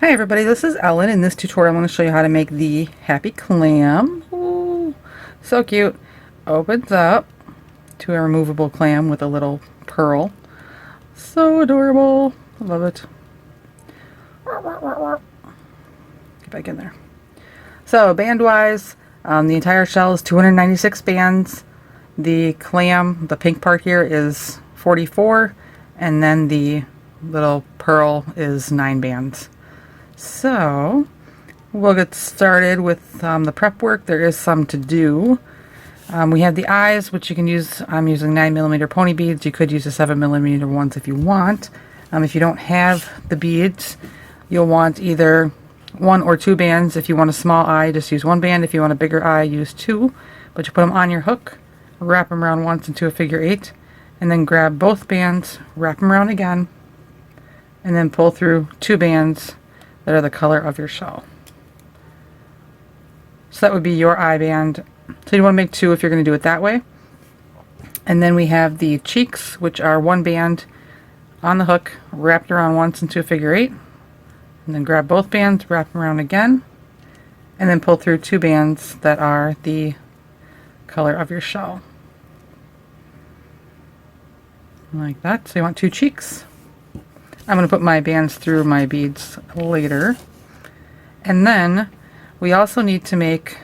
Hi everybody, this is Ellen. In this tutorial I'm going to show you how to make the Happy Clam. Ooh, so cute. Opens up to a removable clam with a little pearl. So adorable. I love it. Get back in there. So band wise, the entire shell is 296 bands. The clam, the pink part here, is 44, and then the little pearl is 9 bands. So we'll get started with the prep work. There is some to do. We have the eyes, which you can use. I'm using 9mm pony beads. You could use the 7mm ones if you want. If you don't have the beads, you'll want either 1 or 2 bands. If you want a small eye, just use 1 band. If you want a bigger eye, use 2. But you put them on your hook, wrap them around once into a figure 8, and then grab both bands, wrap them around again, and then pull through 2 bands that are the color of your shell. So that would be your eye band. So you want to make 2 if you're going to do it that way. And then we have the cheeks, which are 1 band on the hook, wrapped around once into a figure 8, and then grab both bands, wrap them around again, and then pull through 2 bands that are the color of your shell. Like that. So you want 2 cheeks. I'm going to put my bands through my beads later. And then we also need to make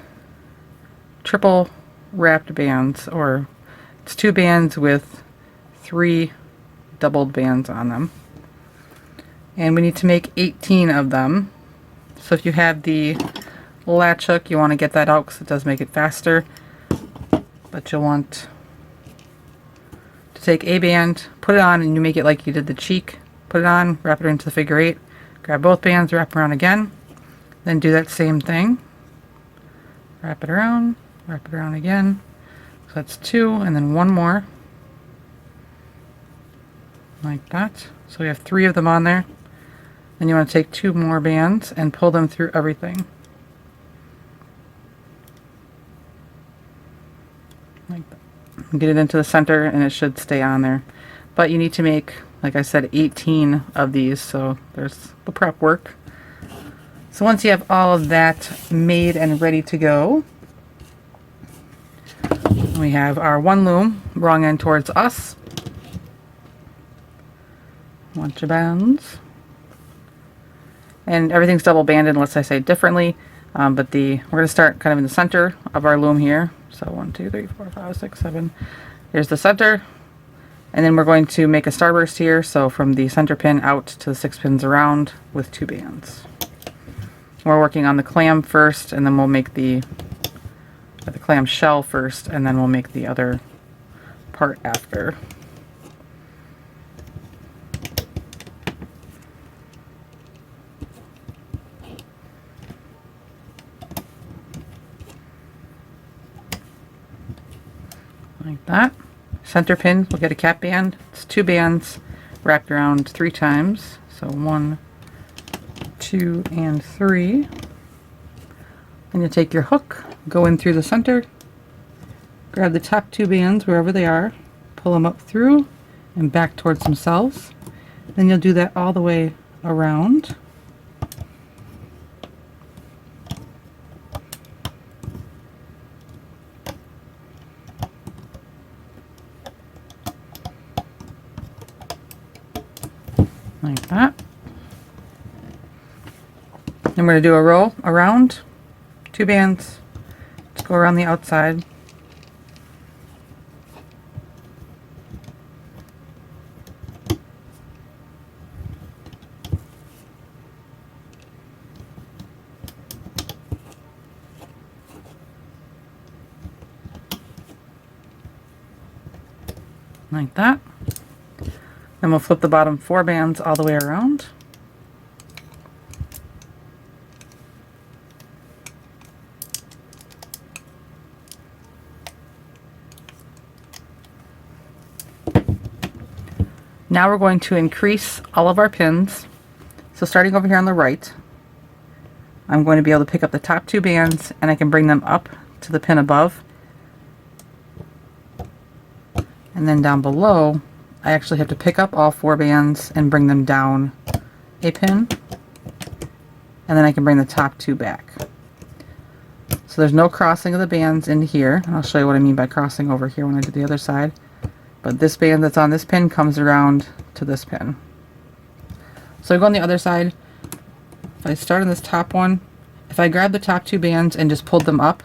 triple wrapped bands, or it's 2 bands with 3 doubled bands on them. And we need to make 18 of them. So if you have the latch hook, you want to get that out because it does make it faster. But you'll want to take a band, put it on, and you make it like you did the cheek. Put it on, wrap it into the figure 8, grab both bands, wrap around again, then do that same thing. Wrap it around again. So that's 2, and then 1 more. Like that. So we have 3 of them on there. Then you want to take 2 more bands and pull them through everything. Like that. Get it into the center and it should stay on there. But you need to make, like I said, 18 of these, so there's the prep work. So once you have all of that made and ready to go, we have our 1 loom, wrong end towards us. Bunch of bands. And everything's double banded unless I say differently. But we're going to start kind of in the center of our loom here. So 1, 2, 3, 4, 5, 6, 7. Here's the center. And then we're going to make a starburst here, so from the center pin out to the 6 pins around with 2 bands. We're working on the clam first, and then we'll make the clam shell first, and then we'll make the other part after. Like that. Center pin, we'll get a cap band. It's 2 bands wrapped around 3 times. So 1, 2, and 3. And you take your hook, go in through the center, grab the top 2 bands wherever they are, pull them up through and back towards themselves. Then you'll do that all the way around. Like that. And we're going to do a row around, 2 bands. Let's go around the outside. Like that. Then we'll flip the bottom 4 bands all the way around. Now we're going to increase all of our pins. So starting over here on the right, I'm going to be able to pick up the top 2 bands and I can bring them up to the pin above. And then down below, I actually have to pick up all 4 bands and bring them down a pin and then I can bring the top two back. So there's no crossing of the bands in here. I'll show you what I mean by crossing over here when I do the other side. But this band that's on this pin comes around to this pin. So I go on the other side. If I start on this top one, if I grab the top two bands and just pulled them up,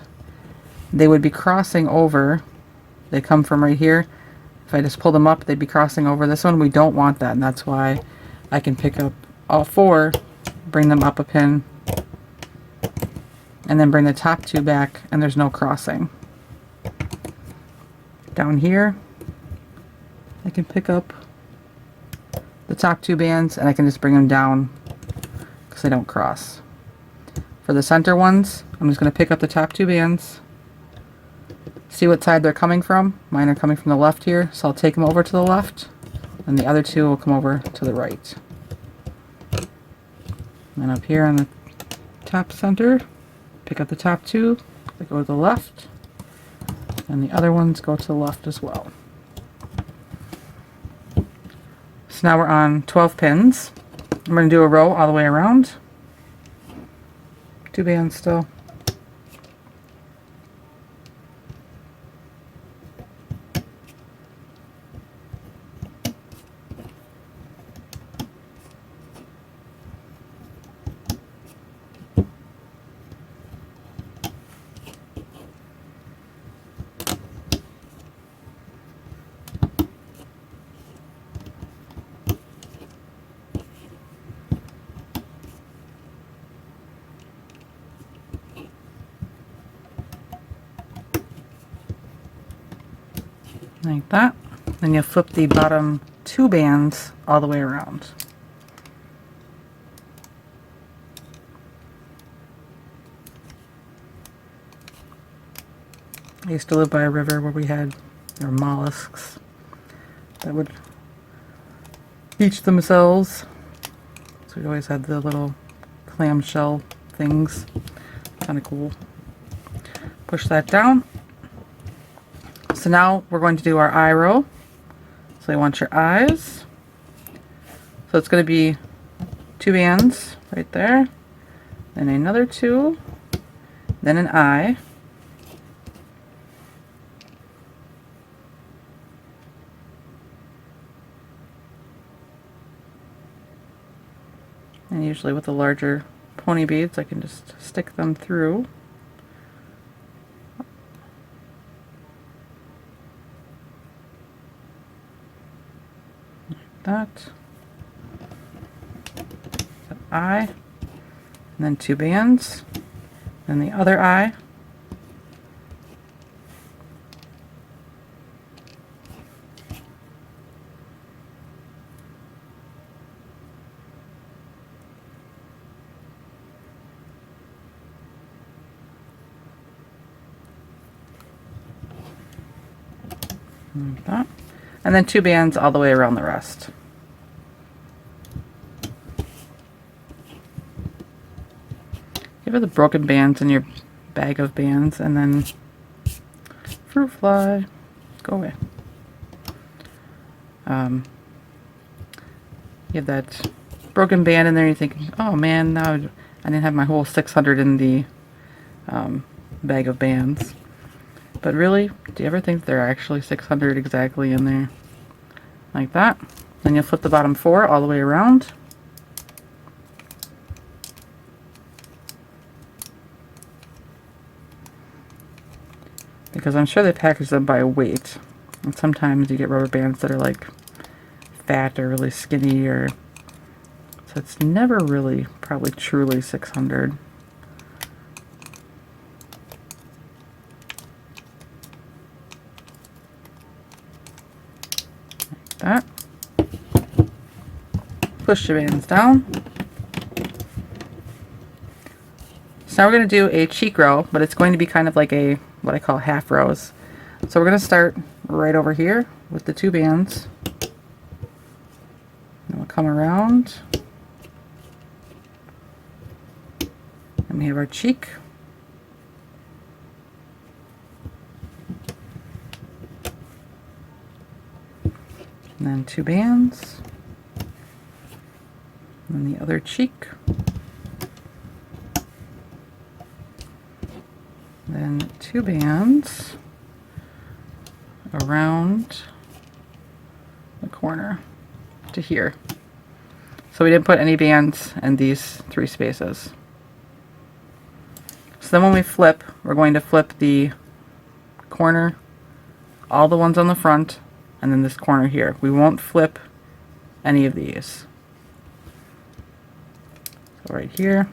they would be crossing over. They come from right here. If I just pull them up, they'd be crossing over this one. We don't want that, and that's why I can pick up all four, bring them up a pin, and then bring the top two back, and there's no crossing. Down here, I can pick up the top two bands, and I can just bring them down because they don't cross. For the center ones, I'm just going to pick up the top two bands, see what side they're coming from. Mine are coming from the left here, so I'll take them over to the left, and the other two will come over to the right. And up here on the top center, pick up the top two, they go to the left, and the other ones go to the left as well. So now we're on 12 pins. I'm going to do a row all the way around. Two bands still. Like that. Then you'll flip the bottom two bands all the way around. I used to live by a river where we had mollusks that would beach themselves. So we always had the little clam shell things. Kind of cool. Push that down. So now we're going to do our eye row. So you want your eyes. So it's going to be two bands right there, then another two, then an eye. And usually with the larger pony beads, I can just stick them through. That eye, and then two bands, then the other eye, like that, and then two bands all the way around the rest. Give her the broken bands in your bag of bands, and then fruit fly, go away. You have that broken band in there, you're thinking, oh man, now I didn't have my whole 600 in the bag of bands. But really, do you ever think there are actually 600 exactly in there? Like that. Then you'll flip the bottom four all the way around. Because I'm sure they package them by weight. And sometimes you get rubber bands that are like fat or really skinny, or so it's never really probably truly 600. Like that. Push your bands down. So now we're going to do a cheek row, but it's going to be kind of like a what I call half rows. So we're going to start right over here with the two bands. And we'll come around. And we have our cheek. And then two bands. And then the other cheek. Then 2 bands around the corner to here. So we didn't put any bands in these 3 spaces. So then when we flip, we're going to flip the corner, all the ones on the front, and then this corner here. We won't flip any of these. So right here,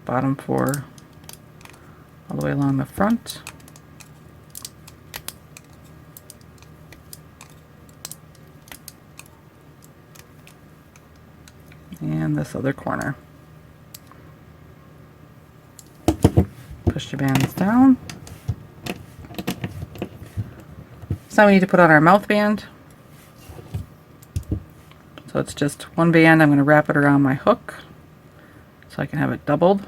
bottom 4 all the way along the front. And this other corner. Push your bands down. So now we need to put on our mouth band. So it's just 1 band. I'm going to wrap it around my hook so I can have it doubled.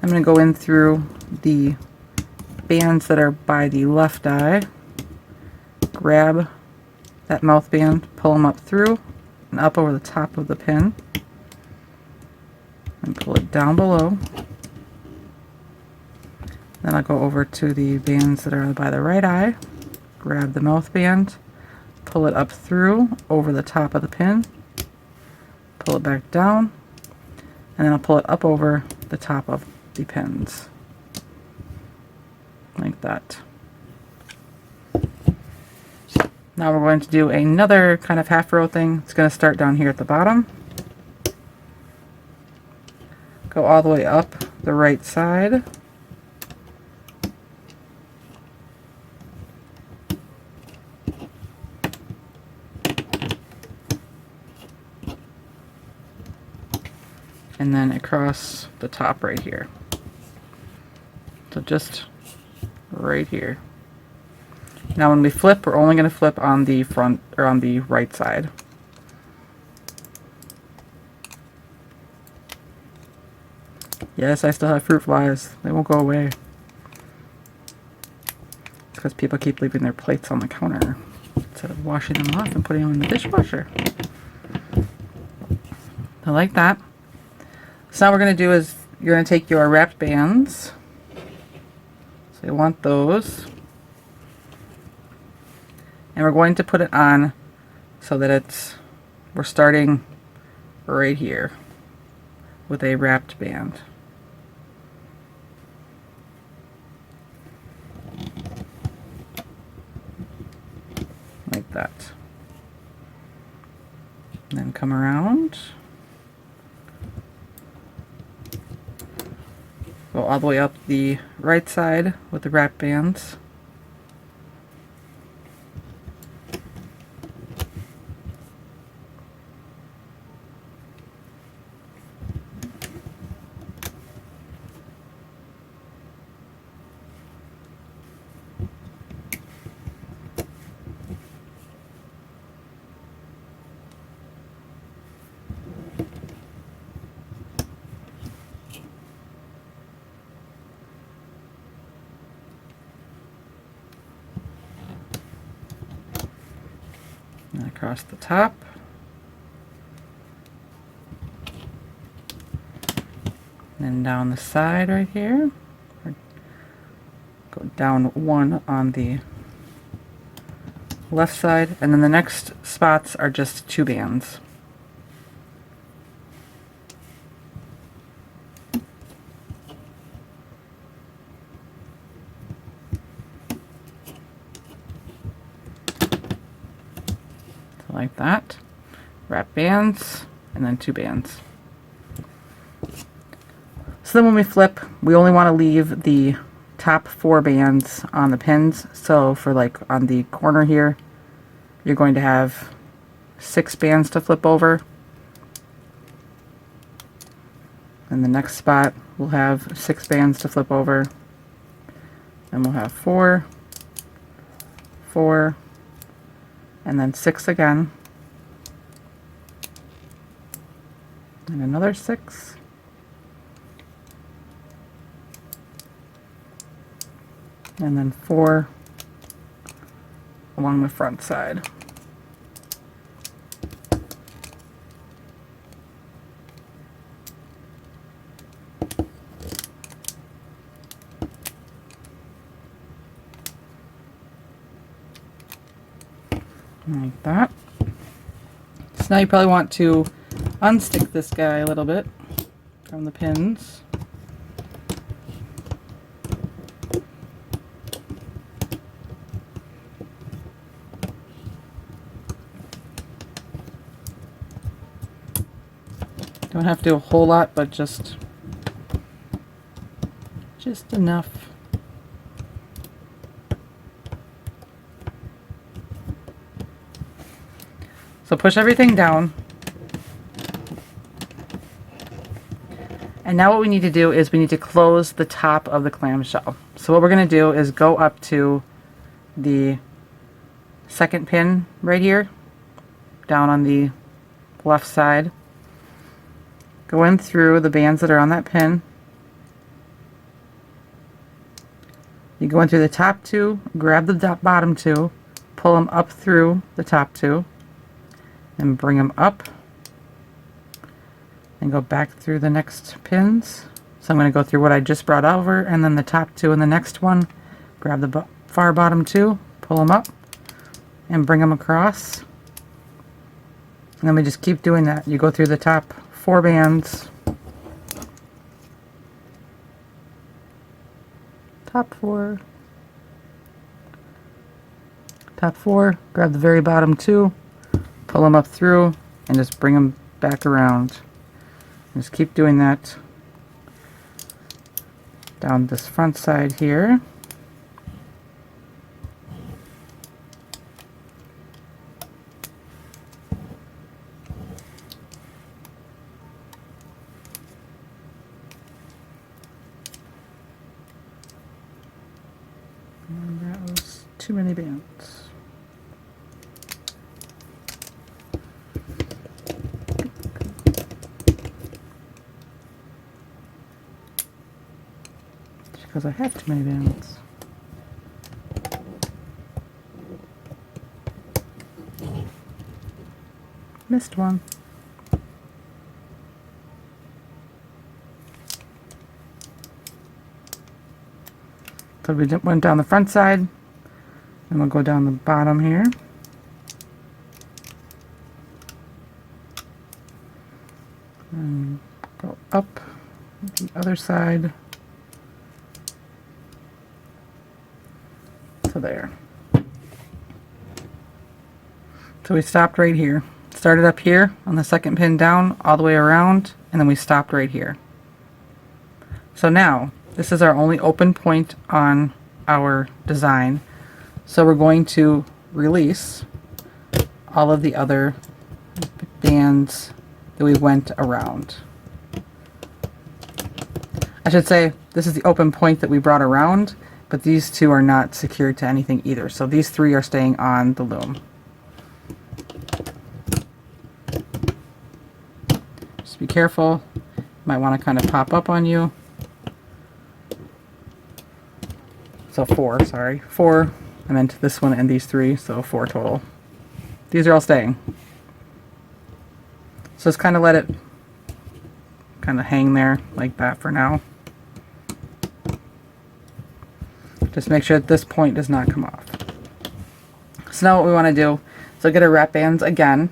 I'm going to go in through the bands that are by the left eye, grab that mouth band, pull them up through and up over the top of the pin, and pull it down below. Then I'll go over to the bands that are by the right eye, grab the mouth band, pull it up through over the top of the pin, pull it back down, and then I'll pull it up over the top of the pins, like that. Now we're going to do another kind of half row thing. It's going to start down here at the bottom, go all the way up the right side, and then across the top right here. So just right here. Now when we flip, we're only going to flip on the front or on the right side. Yes, I still have fruit flies. They won't go away. It's because people keep leaving their plates on the counter instead of washing them off and putting them in the dishwasher. I like that. So now what we're going to do is you're going to take your wrapped bands. So you want those. And we're going to put it on so that we're starting right here with a wrapped band. Like that. And then come around. Go all the way up the right side with the wrap bands. And across the top. And then down the side right here. Go down 1 on the left side, and then the next spots are just 2 bands. Like that. Wrap bands, and then 2 bands. So then when we flip, we only want to leave the top 4 bands on the pins. So for like on the corner here, you're going to have 6 bands to flip over. And the next spot, we'll have 6 bands to flip over. And we'll have 4, 4, and then 6 again, and another 6, and then 4 along the front side. Like that. So now you probably want to unstick this guy a little bit from the pins. Don't have to do a whole lot, but just enough. So push everything down. And now what we need to do is we need to close the top of the clamshell. So what we're going to do is go up to the second pin right here, down on the left side. Go in through the bands that are on that pin. You go in through the top two, grab the bottom two, pull them up through the top two, and bring them up, and go back through the next pins. So I'm going to go through what I just brought over, and then the top two in the next one, grab the far bottom two, pull them up, and bring them across. And then we just keep doing that. You go through the top 4 bands, top 4, grab the very bottom 2, pull them up through, and just bring them back around. Just keep doing that down this front side here. And that was too many bands. Because I have too many bands. Missed one. So we went down the front side, and we'll go down the bottom here. And go up the other side to there. So we stopped right here. Started up here on the second pin down, all the way around, and then we stopped right here. So now, this is our only open point on our design. So we're going to release all of the other bands that we went around. I should say this is the open point that we brought around, but these two are not secured to anything either. So these 3 are staying on the loom. Just be careful. Might want to kind of pop up on you. So 4, sorry. 4. I meant this one and these 3, so 4 total. These are all staying. So just kind of let it kind of hang there like that for now. Just make sure that this point does not come off. So now what we want to do, so get our wrap bands again.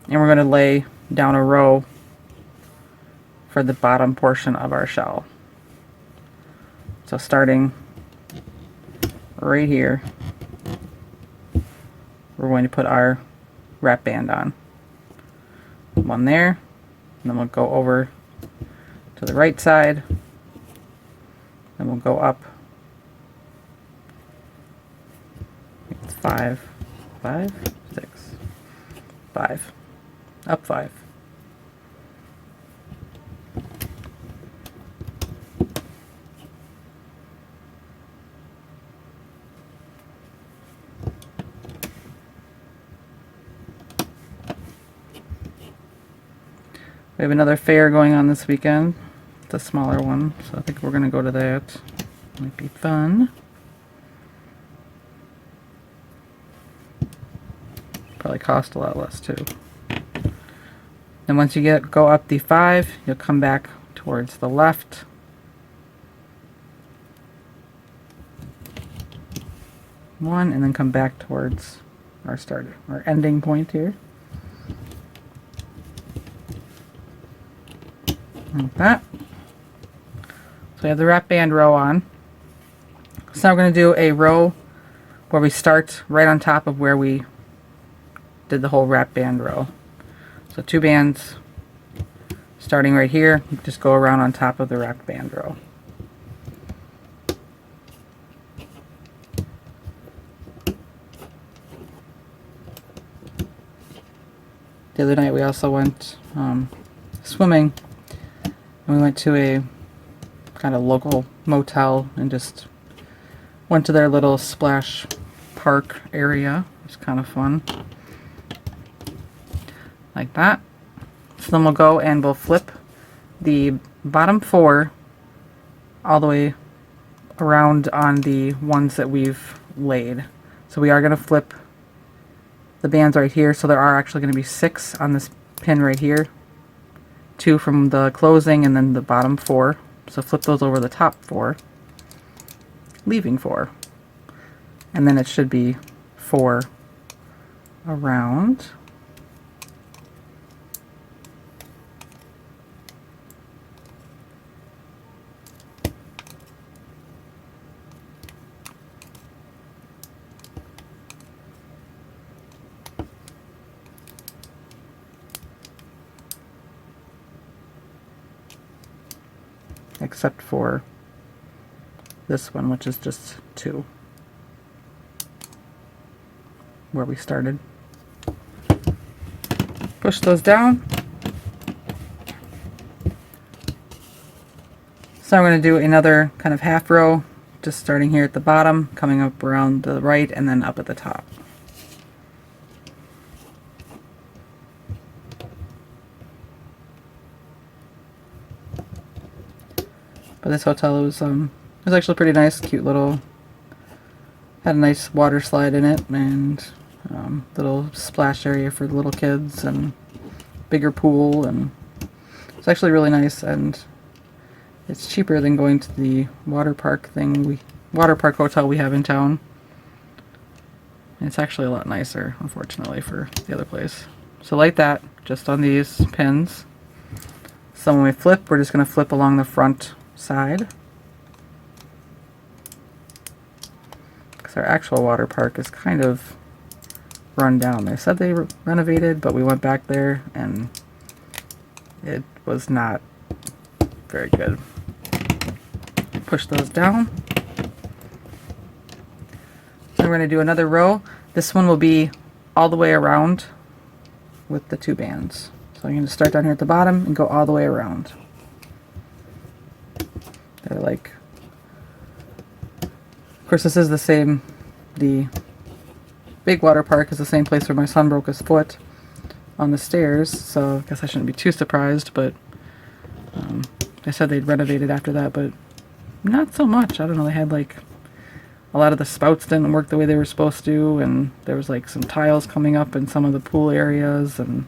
And we're going to lay down a row for the bottom portion of our shell. So starting right here, we're going to put our wrap band on. One there, and then we'll go over to the right side, and we'll go up. It's 5, 6, 5, up 5. We have another fair going on this weekend. It's a smaller one, so I think we're going to go to that. Might be fun. Probably cost a lot less too. And once you go up the 5, you'll come back towards the left. one, and then come back towards our ending point here. Like that. So we have the wrap band row on. So now we're going to do a row where we start right on top of where we did the whole wrap band row. So 2 bands starting right here, just go around on top of the wrapped band row. The other night we also went swimming, and we went to a kind of local motel and just went to their little splash park area. It was kind of fun. Like that. So then we'll go and we'll flip the bottom 4 all the way around on the ones that we've laid. So we are going to flip the bands right here, so there are actually going to be 6 on this pin right here. 2 from the closing and then the bottom 4. So flip those over the top 4, leaving 4. And then it should be 4 around. Except for this one, which is just 2 where we started. Push those down. So I'm going to do another kind of half row, just starting here at the bottom, coming up around the right, and then up at the top. But this hotel was actually pretty nice, cute little, had a nice water slide in it, and little splash area for the little kids, and bigger pool, and it's actually really nice, and it's cheaper than going to the water park hotel we have in town. And it's actually a lot nicer, unfortunately, for the other place. So like that, just on these pins. So when we flip, we're just going to flip along the front side, because our actual water park is kind of run down. They said they renovated, but we went back there and it was not very good. Push those down. So we're going to do another row. This one will be all the way around with the 2 bands. So I'm going to start down here at the bottom and go all the way around. They're like, of course this is the same, the big water park is the same place where my son broke his foot on the stairs, so I guess I shouldn't be too surprised, but they said they'd renovated after that, but not so much. I don't know, they had like, a lot of the spouts didn't work the way they were supposed to, and there was like some tiles coming up in some of the pool areas, and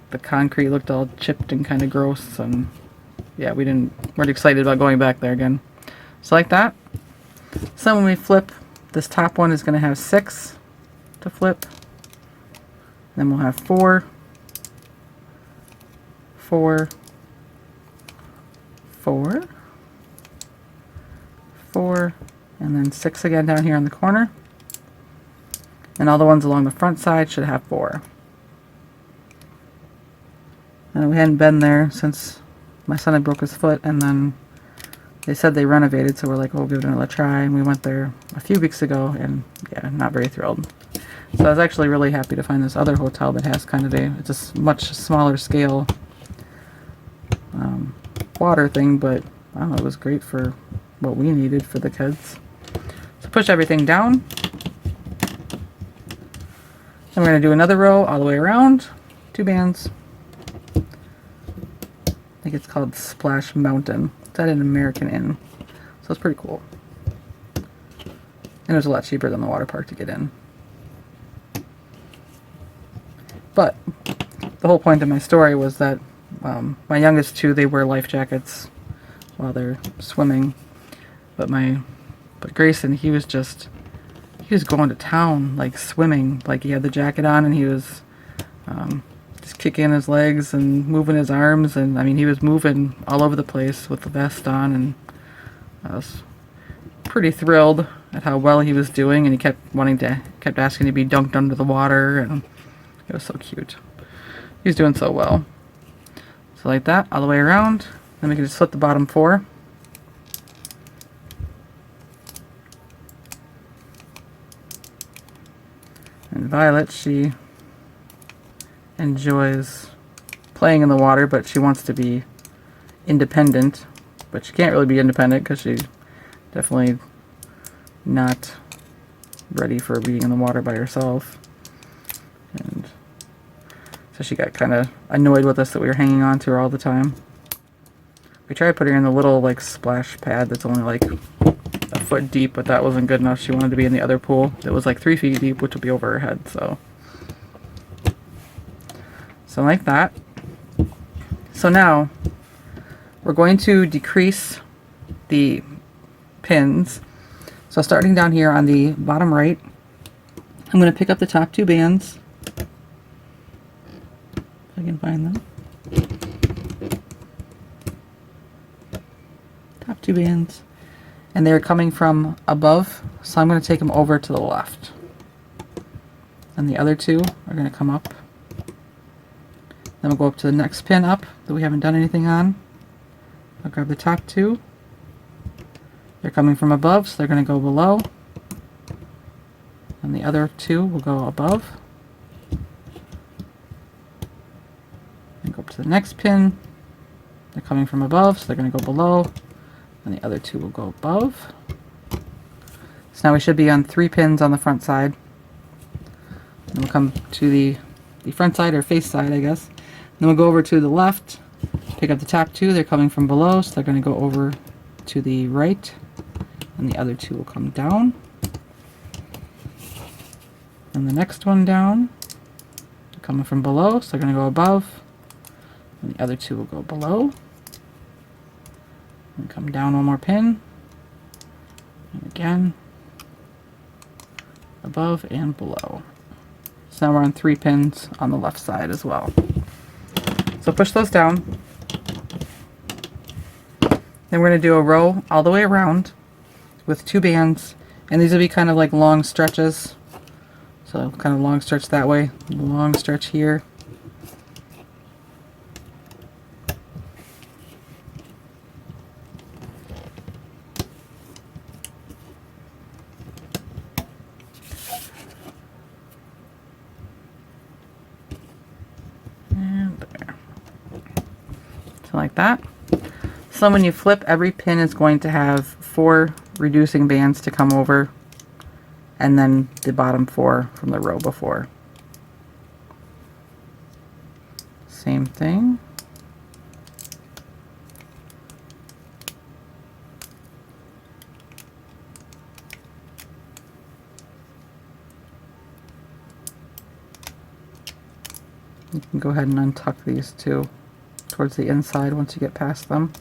the concrete looked all chipped and kind of gross, and yeah, weren't excited about going back there again. So like that. So when we flip, this top one is going to have 6 to flip. Then we'll have 4, 4, 4, 4, and then 6 again down here on the corner. And all the ones along the front side should have 4. And we hadn't been there since my son had broke his foot, and then they said they renovated, so we're like, we'll give it another try, and we went there a few weeks ago, and yeah, not very thrilled. So I was actually really happy to find this other hotel that has kind of it's a much smaller scale water thing, but I don't know, it was great for what we needed for the kids. So push everything down. Then we're going to do another row all the way around, 2 bands. I think it's called Splash Mountain. It's at an American Inn, so it's pretty cool. And it was a lot cheaper than the water park to get in. But the whole point of my story was that my youngest 2, they wear life jackets while they're swimming, but Grayson, he was just he was going to town, like swimming. Like he had the jacket on and he was just kicking his legs and moving his arms, and I mean he was moving all over the place with the vest on, and I was pretty thrilled at how well he was doing, and he kept asking to be dunked under the water, and it was so cute. He was doing so well. So like that, all the way around. Then we can just flip the bottom 4. And Violet, she enjoys playing in the water, but she wants to be independent. But she can't really be independent because she's definitely not ready for being in the water by herself. And so she got kind of annoyed with us that we were hanging on to her all the time. We tried putting her in the little like splash pad that's only like a foot deep, but that wasn't good enough. She wanted to be in the other pool that was like 3 feet deep, which would be over her head. So like that. So now we're going to decrease the pins. So starting down here on the bottom right, I'm going to pick up the top 2 bands. If I can find them. Top 2 bands. And they're coming from above, so I'm going to take them over to the left. And the other 2 are going to come up. Then we'll go up to the next pin up that we haven't done anything on. I'll grab the top 2. They're coming from above, so they're going to go below. And the other 2 will go above. And go up to the next pin. They're coming from above, so they're going to go below. And the other 2 will go above. So now we should be on 3 pins on the front side. And we'll come to the front side, or face side, I guess. Then we'll go over to the left, pick up the top 2. They're coming from below, so they're going to go over to the right. And the other 2 will come down. And the next one down, they're coming from below, so they're going to go above. And the other 2 will go below. And come down 1 more pin. And again, above and below. So now we're on 3 pins on the left side as well. So push those down. Then we're going to do a row all the way around with 2 bands. And these will be kind of like long stretches. So kind of long stretch that way, long stretch here. Like that. So when you flip, every pin is going to have 4 reducing bands to come over, and then the bottom 4 from the row before. Same thing. You can go ahead and untuck these 2 towards the inside once you get past them.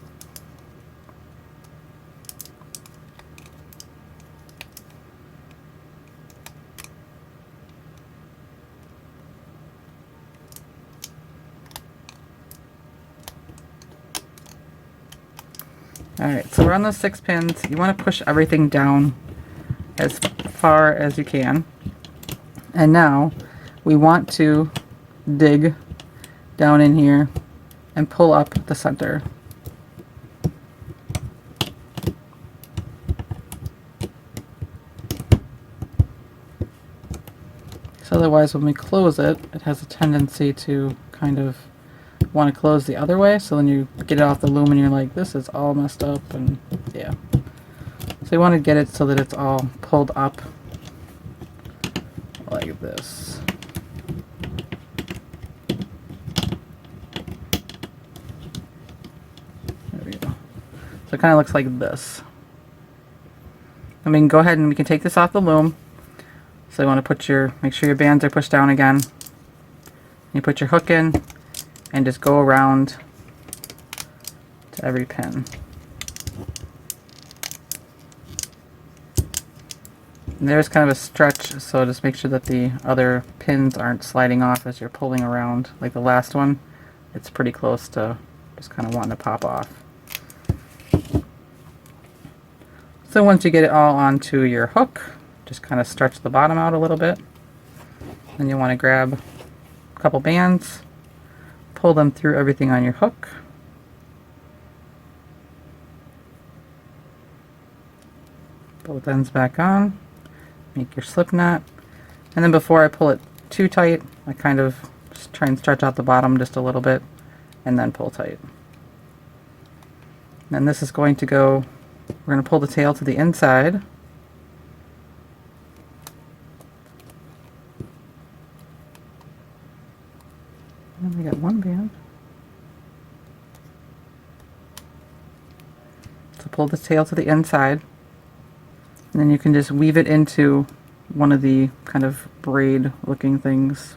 Alright, so we're on those 6 pins. You want to push everything down as far as you can. And now we want to dig down in here and pull up the center. So otherwise when we close it, it has a tendency to kind of want to close the other way, so then you get it off the loom and you're like, this is all messed up, and yeah. So you want to get it so that it's all pulled up like this. So it kind of looks like this. And we can go ahead and we can take this off the loom. So you want to make sure your bands are pushed down again. You put your hook in and just go around to every pin. And there's kind of a stretch, so just make sure that the other pins aren't sliding off as you're pulling around. Like the last one, it's pretty close to just kind of wanting to pop off. So once you get it all onto your hook, just kind of stretch the bottom out a little bit. Then you want to grab a couple bands, pull them through everything on your hook. Both ends back on, make your slip knot. And then before I pull it too tight, I kind of just try and stretch out the bottom just a little bit and then pull tight. And this is going to go, we're going to pull the tail to the inside. And we got one band. So pull the tail to the inside. And then you can just weave it into one of the kind of braid looking things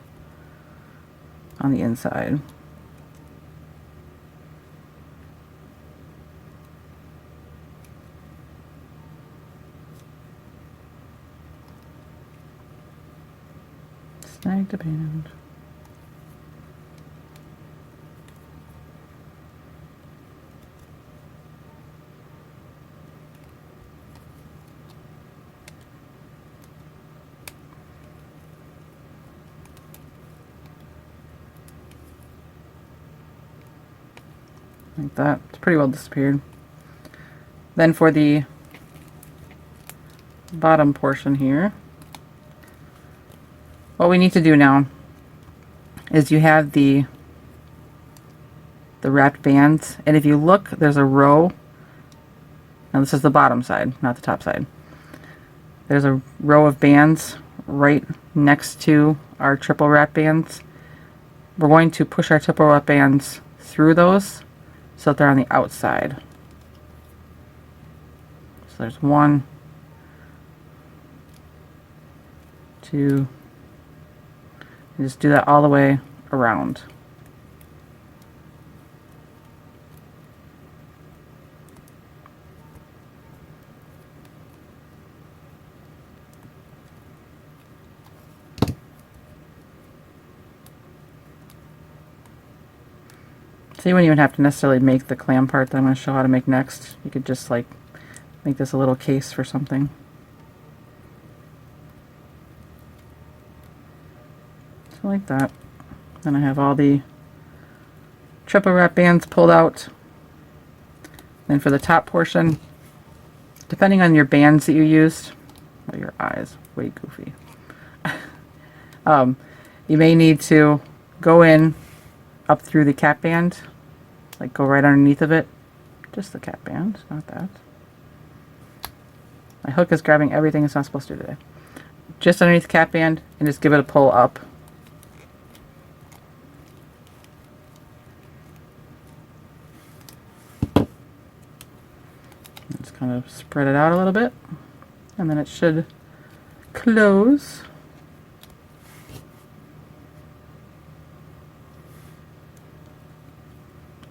on the inside. Snag the band. Like that. It's pretty well disappeared. Then for the bottom portion here, what we need to do now is you have the wrapped bands, and if you look, there's a row, and this is the bottom side, not the top side. There's a row of bands right next to our triple wrap bands. We're going to push our triple wrap bands through those so that they're on the outside. So there's 1, 2, and just do that all the way around. So you wouldn't even have to necessarily make the clam part that I'm going to show how to make next. You could just like make this a little case for something. So like that. Then I have all the triple wrap bands pulled out. Then for the top portion, depending on your bands that you used, oh, your eyes, way goofy. You may need to go in up through the cap band, like go right underneath of it. Just the cap band, not that. My hook is grabbing everything it's not supposed to today. Just underneath the cap band and just give it a pull up. Just kind of spread it out a little bit, and then it should close.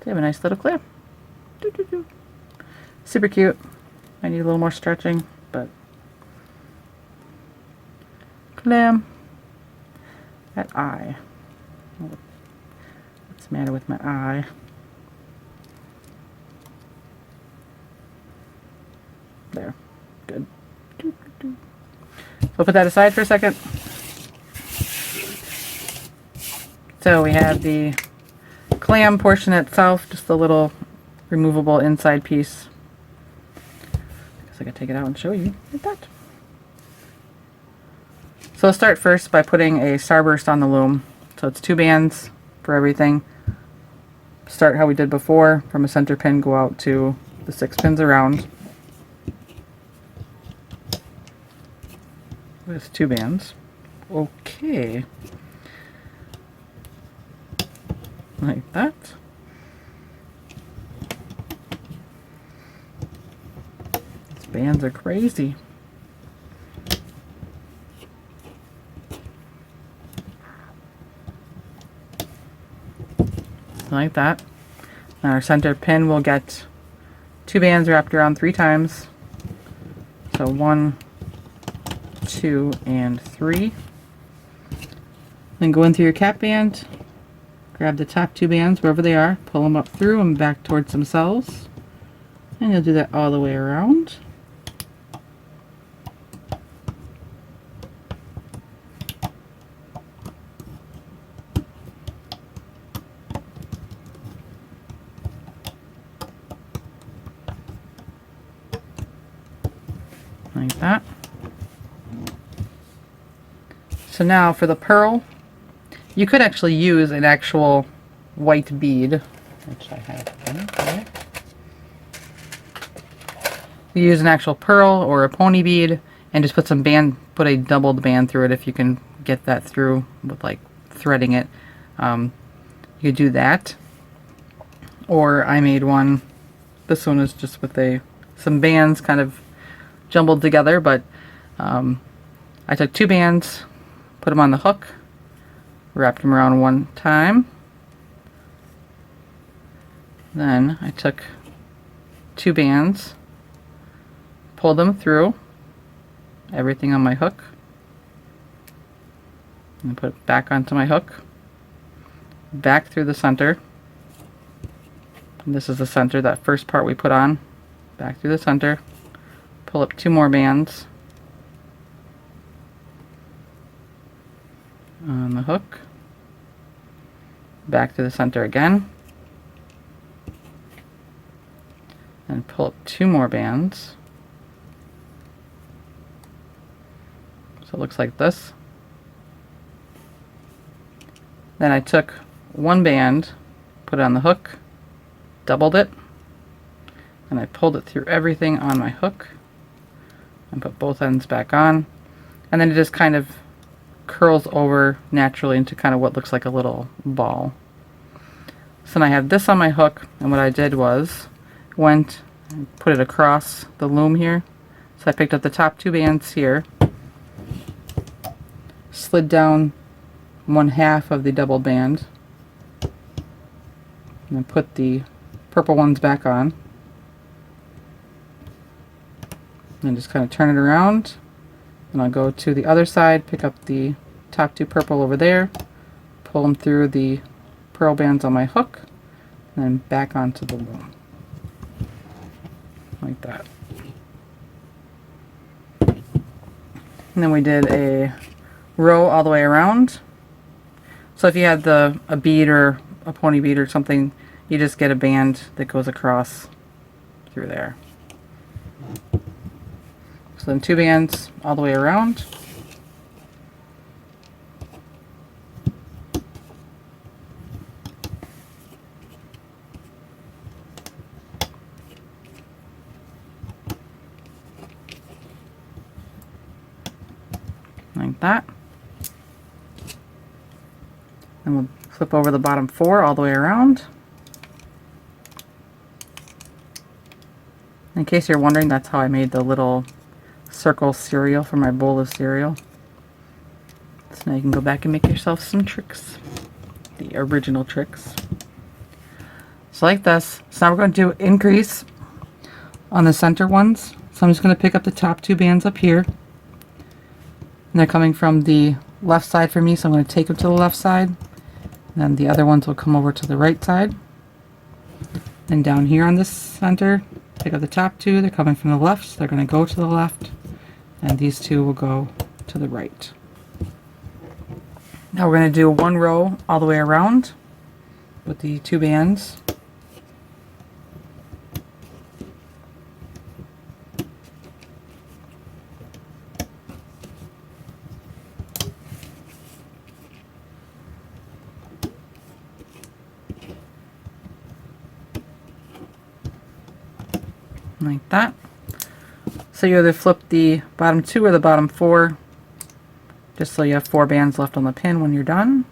They have a nice little clam. Doo -doo -doo. Super cute. I need a little more stretching, but clam. That eye. What's the matter with my eye? There. Good. Doo -doo -doo. So put that aside for a second. So we have the clam portion itself, just the little removable inside piece. I guess I could take it out and show you like that. So I'll start first by putting a starburst on the loom. So it's 2 bands for everything. Start how we did before, from a center pin, go out to the 6 pins around with 2 bands. Okay. Like that. These bands are crazy. Like that. And our center pin will get 2 bands wrapped around 3 times. So 1, 2, and 3. Then go in through your cap band, grab the top 2 bands wherever they are, pull them up through and back towards themselves, and you'll do that all the way around. Like that. So now for the pearl, you could actually use an actual white bead, which I have. You use an actual pearl or a pony bead and just put some band, put a doubled band through it if you can get that through with like threading it. You could do that. Or I made one, this one is just with some bands kind of jumbled together, but I took 2 bands, put them on the hook, wrapped them around one time. Then I took 2 bands, pulled them through everything on my hook, and put it back onto my hook, back through the center. And this is the center, that first part we put on, back through the center, pull up 2 more bands on the hook, back to the center again, and pull up 2 more bands. So it looks like this. Then I took 1 band, put it on the hook, doubled it, and I pulled it through everything on my hook and put both ends back on, and then it just kind of curls over naturally into kind of what looks like a little ball. So now I have this on my hook, and what I did was went and put it across the loom here. So I picked up the top 2 bands here, slid down 1/2 of the double band, and then put the purple ones back on, and just kind of turn it around. And I'll go to the other side, pick up the top 2 purple over there, pull them through the pearl bands on my hook, and then back onto the loom. Like that. And then we did a row all the way around. So if you had a bead or a pony bead or something, you just get a band that goes across through there. So then 2 bands all the way around. Like that. And we'll flip over the bottom 4 all the way around. In case you're wondering, that's how I made the little circle cereal for my bowl of cereal. So now you can go back and make yourself some tricks, the original tricks. So like this. So now we're going to do increase on the center ones. So I'm just going to pick up the top 2 bands up here, and they're coming from the left side for me, so I'm going to take them to the left side, and then the other ones will come over to the right side. And down here on this center, pick up the top 2, they're coming from the left, so they're going to go to the left, and these 2 will go to the right. Now we're going to do 1 row all the way around with the 2 bands. Like that. So you either flip the bottom 2 or the bottom 4, just so you have 4 bands left on the pin when you're done.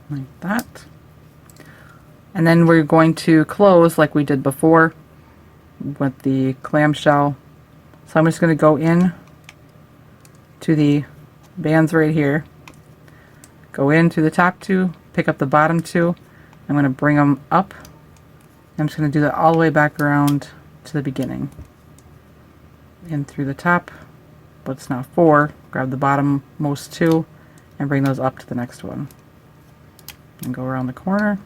Like that. And then we're going to close like we did before with the clamshell. So I'm just going to go in to the bands right here, go in through the top two, pick up the bottom two. I'm going to bring them up. I'm just going to do that all the way back around to the beginning. In through the top, but it's now 4. Grab the bottommost 2 and bring those up to the next one. And go around the corner.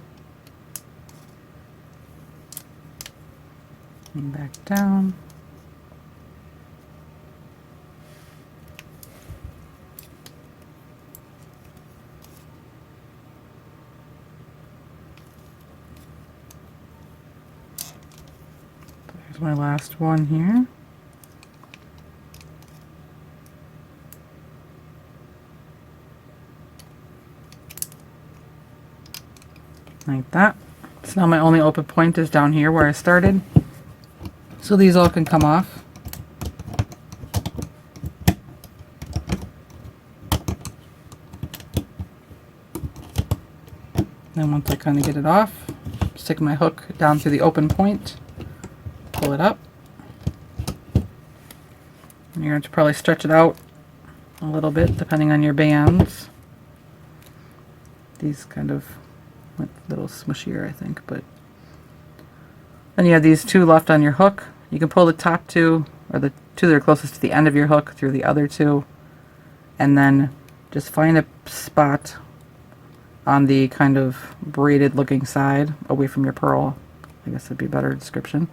And back down. There's my last one here. Like that. So now my only open point is down here where I started. So these all can come off. Then once I kind of get it off, stick my hook down through the open point, pull it up. And you're going to probably stretch it out a little bit depending on your bands. These kind of went a little smushier, I think, but then you have these 2 left on your hook. You can pull the top 2, or the 2 that are closest to the end of your hook, through the other 2, and then just find a spot on the kind of braided looking side away from your pearl. I guess that'd be a better description.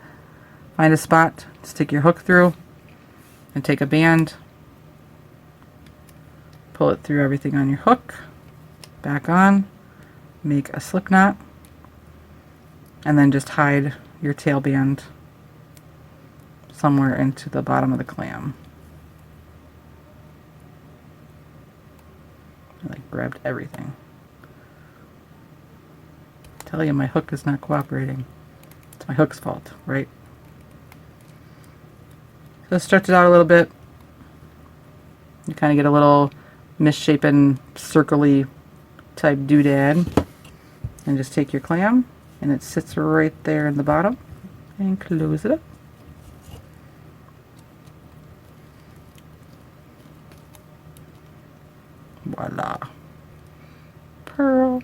Find a spot, stick your hook through, and take a band, pull it through everything on your hook, back on, make a slip knot, and then just hide your tail band somewhere into the bottom of the clam. I like grabbed everything. I tell you, my hook is not cooperating. It's my hook's fault, right? So stretch it out a little bit. You kind of get a little misshapen, circly type doodad. And just take your clam, and it sits right there in the bottom, and close it up. Voila. Pearl.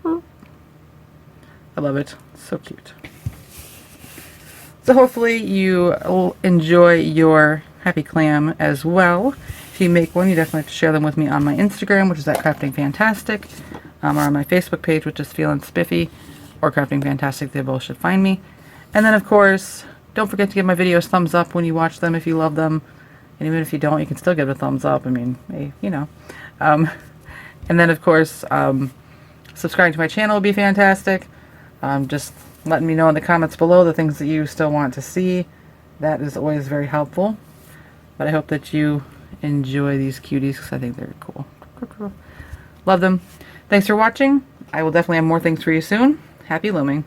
I love it. So cute. So hopefully you will enjoy your Happy Clam as well. If you make one, you definitely have to share them with me on my Instagram, which is at Crafting Fantastic. Or on my Facebook page, which is feelinspiffy, or Crafting Fantastic. They both should find me. And then, of course, don't forget to give my videos thumbs up when you watch them if you love them. And even if you don't, you can still give it a thumbs up. I mean, hey, you know. And then, of course, subscribing to my channel would be fantastic. Just letting me know in the comments below the things that you still want to see. That is always very helpful. But I hope that you enjoy these cuties because I think they're cool. Love them. Thanks for watching. I will definitely have more things for you soon. Happy looming.